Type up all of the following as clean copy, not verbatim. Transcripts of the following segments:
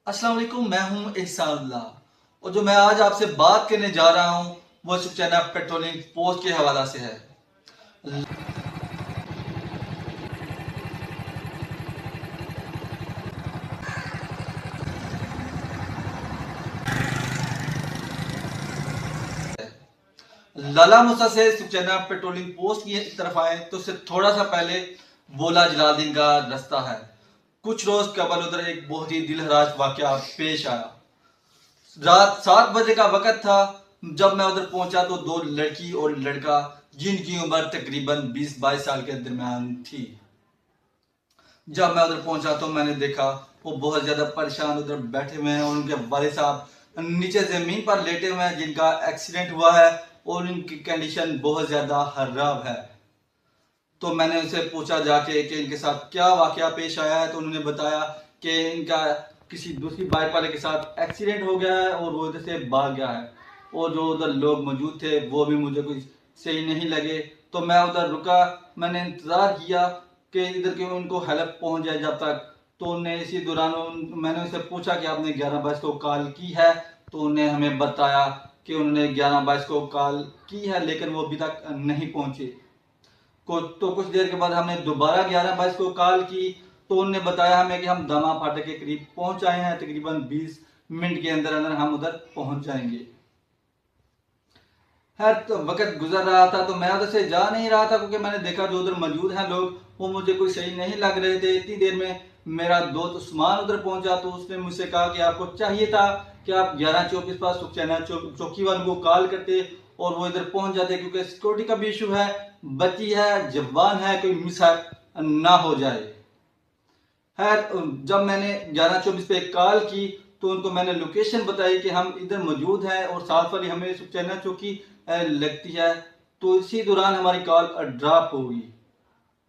अस्सलाम वालेकुम, मैं हूं एहसानुल्लाह और जो मैं आज आपसे बात करने जा रहा हूं वो सुखचैन पेट्रोलिंग पोस्ट के हवाला से है। लाला मूसा से सुखचैन पेट्रोलिंग पोस्ट की तरफ आए तो उससे थोड़ा सा पहले बोला जलालुद्दीन का रास्ता है। कुछ रोज कबल उधर एक बहुत ही दिलहराज वाकया पेश आया। रात 7 बजे का वक्त था। जब मैं उधर पहुंचा तो दो लड़की और लड़का जिनकी उम्र तकरीबन 20-22 साल के दरमियान थी। जब मैं उधर पहुंचा तो मैंने देखा वो बहुत ज्यादा परेशान उधर बैठे हुए हैं और उनके वालिद साहब नीचे जमीन पर लेटे हुए हैं जिनका एक्सीडेंट हुआ है और उनकी कंडीशन बहुत ज्यादा खराब है। तो मैंने उनसे पूछा जाके कि इनके साथ क्या वाकया पेश आया है, तो उन्होंने बताया कि इनका किसी दूसरी बाइक वाले के साथ एक्सीडेंट हो गया है और वो इधर से भाग गया है। और जो उधर लोग मौजूद थे वो भी मुझे कुछ सही नहीं लगे, तो मैं उधर रुका। मैंने इंतज़ार किया कि इधर के उनको हेल्प पहुंच जाए जब तक। तो उन्हें इसी दौरान मैंने उनसे पूछा कि आपने 11 22 को कॉल की है, तो उन्हें हमें बताया कि उन्होंने 11 22 को कॉल की है लेकिन वो अभी तक नहीं पहुंचे। कुछ देर के बाद हमने दोबारा 11 22 को कॉल की, तो उन्होंने बताया हमें कि हम दमा फाटक के करीब पहुंच आए हैं, तकरीबन 20 मिनट के अंदर अंदर हम उधर पहुंच जाएंगे। हर तो वक्त गुजर रहा था तो मैं उधर से जा नहीं रहा था क्योंकि मैंने देखा जो उधर मौजूद हैं लोग वो मुझे कोई सही नहीं लग रहे थे। इतनी देर में मेरा दोस्त उस्मान उधर पहुंचा तो उसने मुझसे कहा कि आपको चाहिए था कि आप 11 24 पास सुखचैन चौकी वालों को कॉल करते और वो इधर पहुंच जाते, क्योंकि सिक्योरिटी का भी इशू है, बच्ची है, जवान है, कोई मिसहैप ना हो जाए। खैर, जब मैंने 11 24 पे कॉल की तो उनको मैंने लोकेशन बताई कि हम इधर मौजूद हैं और साथ वाली हमें सुखचैन चौकी लगती है। तो इसी दौरान हमारी कॉल ड्रॉप हो गई।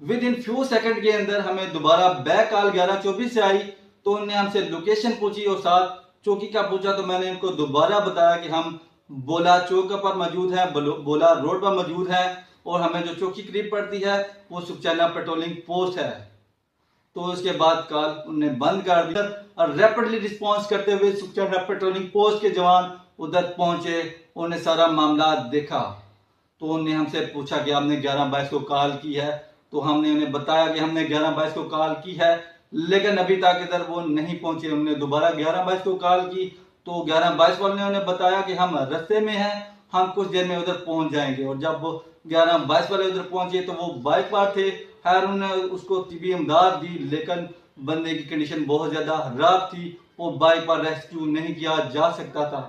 विद इन फ्यू सेकंड के अंदर हमें दोबारा बैक कॉल 11 24 से आई, तो उन्होंने हमसे लोकेशन पूछी और साथ चौकी का पूछा। तो मैंने इनको दोबारा बताया कि हम बोला चौक पर मौजूद हैं, बोला रोड पर मौजूद हैं और हमें जो चौकी करीब पड़ती है वो सुखचैन पेट्रोलिंग पोस्ट है। तो उसके बाद कॉल उन्होंने बंद कर दिया और रैपिडली रिस्पॉन्स करते हुए सुखचैन पेट्रोलिंग पोस्ट के जवान उधर पहुंचे। उन्हें सारा मामला देखा तो उन्होंने हमसे पूछा कि आपने 11 22 को कॉल की है, तो हमने उन्हें बताया कि हमने 11 22 को कॉल की है लेकिन अभी तक इधर वो नहीं पहुंचे। उन्होंने दोबारा 11 22 को कॉल की तो 11 22 वाले ने उन्हें बताया कि हम रास्ते में हैं, हम कुछ देर में उधर पहुंच जाएंगे। और जब वो 11 22 वाले उधर पहुंचे तो वो बाइक पर थे। खैर उन्होंने उसको तिबी इमदाद दी लेकिन बंदे की कंडीशन बहुत ज्यादा खराब थी, वो बाइक पर रेस्क्यू नहीं किया जा सकता था।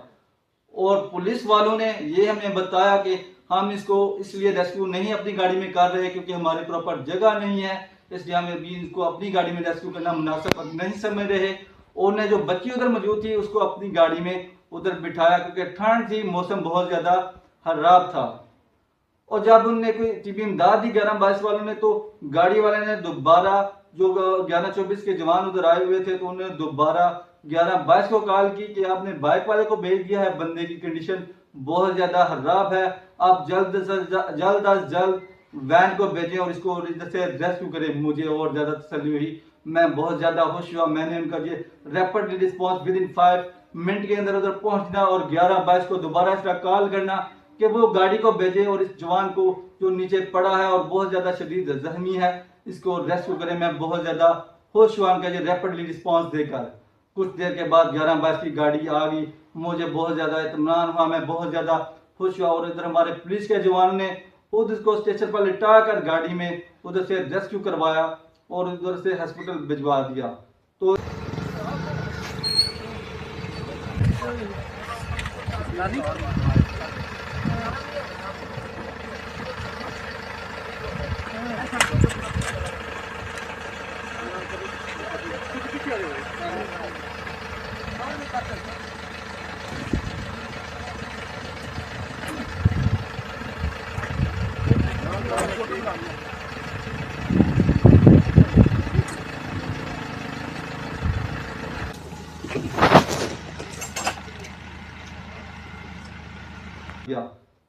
और पुलिस वालों ने ये हमें बताया कि हम इसको इसलिए रेस्क्यू नहीं अपनी गाड़ी में कर रहे क्योंकि हमारी प्रॉपर जगह नहीं है, इसलिए हम अभी इसको अपनी गाड़ी में रेस्क्यू करना मुनासिब नहीं समझ रहे। और ने जो बच्ची उधर मौजूद थी उसको अपनी गाड़ी में उधर बिठाया क्योंकि ठंड थी, मौसम बहुत ज्यादा खराब था। और जब उनने कोई टीबी इमदाद दी 11 22 वालों ने, तो गाड़ी वाले ने दोबारा जो 11 24 के जवान उधर आए हुए थे तो उन्होंने दोबारा 11 22 को कॉल की कि आपने बाइक वाले को भेज दिया है, बंदे की कंडीशन बहुत ज्यादा खराब है, आप जल्द अज जल्द वैन को भेजें और इसको इधर से रेस्क्यू करें। मुझे और ज्यादा तसल्ली हुई, मैं बहुत ज्यादा खुश हुआ। मैंने उनका ये rapid response with in 5 minute के अंदर उधर पहुंचना और 11 22 को दोबारा इसका कॉल करना कि वो गाड़ी को भेजे और इस जवान को जो नीचे पड़ा है और बहुत ज्यादा शदीद जख्मी है इसको रेस्क्यू करें। मैं बहुत ज्यादा खुश हुआ उनका ये रैपिडली रिस्पॉन्स देकर। कुछ देर के बाद 11 22 की गाड़ी आ गई, मुझे बहुत ज्यादा इत्मीनान हुआ, मैं बहुत ज्यादा खुश हुआ। और इधर हमारे पुलिस के जवान ने खुद इसको स्टेशन पर लिटा कर गाड़ी में उधर से रेस्क्यू करवाया और उधर से हॉस्पिटल भिजवा दिया। तो गया।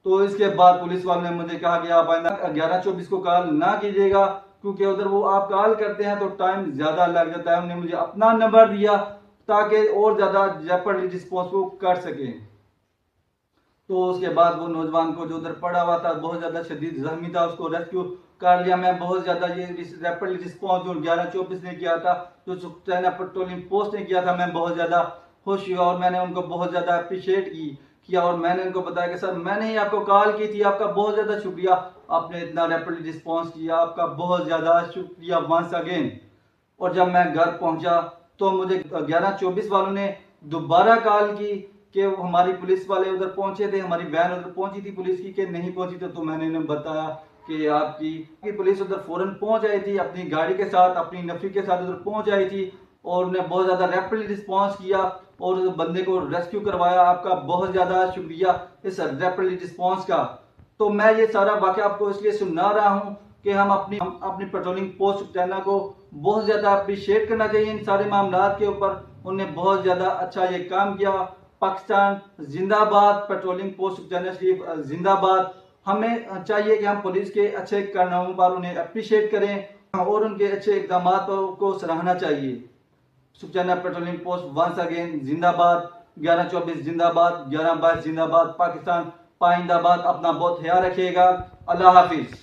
तो इसके बाद पुलिस वालों ने मुझे कहा कि आप आइंदा 11 24 को कॉल ना कीजिएगा क्योंकि उधर वो आप कॉल करते हैं तो टाइम ज्यादा लग जाता है। उन्होंने मुझे अपना नंबर दिया ताकि और ज़्यादा रैपिडली रिस्पॉन्स को कर सकें। तो उसके बाद वो नौजवान को जो उधर पड़ा हुआ था बहुत ज़्यादा शदीद जख्मी था, उसको रेस्क्यू कर लिया। मैं बहुत ज़्यादा ये रैपिडली रिस्पॉन्स जो 1124 ने किया था, जो चाइना पेट्रोलिंग पोस्ट ने किया था, मैं बहुत ज़्यादा खुश हुआ और मैंने उनको बहुत ज़्यादा अप्रिशिएट किया और मैंने उनको बताया कि सर मैंने ही आपको कॉल की थी, आपका बहुत ज़्यादा शुक्रिया, आपने इतना रैपिडली रिस्पॉन्स किया, आपका बहुत ज़्यादा शुक्रिया वंस अगेन। और जब मैं घर पहुंचा तो मुझे 1124 वालों ने दोबारा कॉल की कि हमारी पुलिस वाले उधर पहुंचे थे, हमारी वैन उधर पहुंची थी पुलिस की कि नहीं पहुंची थी। तो मैंने उन्हें बताया कि आपकी पुलिस उधर फौरन पहुंच आई थी, अपनी गाड़ी के साथ, अपनी नफरी के साथ उधर पहुंच आई थी और उन्हें बहुत ज़्यादा रैपिडली रिस्पॉन्स किया और उस बंदे को रेस्क्यू करवाया। आपका बहुत ज़्यादा शुक्रिया इस रैपिडली रिस्पॉन्स का। तो मैं ये सारा वाक़या आपको इसलिए सुना रहा हूँ कि हम अपनी पेट्रोलिंग पोस्ट चाइना को बहुत ज़्यादा अप्रिशिएट करना चाहिए इन सारे मामलात के ऊपर। उन्होंने बहुत ज़्यादा अच्छा ये काम किया। पाकिस्तान जिंदाबाद, पेट्रोलिंग पोस्ट चाइना शरीफ जिंदाबाद। हमें चाहिए कि हम पुलिस के अच्छे कारनामों पर उन्हें अप्रिशिएट करें और उनके अच्छे इकदाम को सराहना चाहिए। सुखचाइना पेट्रोलिंग पोस्ट वंस अगेन जिंदाबाद, 1124 जिंदाबाद, 1122 जिंदाबाद, पाकिस्तान पाइंदाबाद। अपना बहुत ख्याल रखिएगा। अल्लाह हाफिज।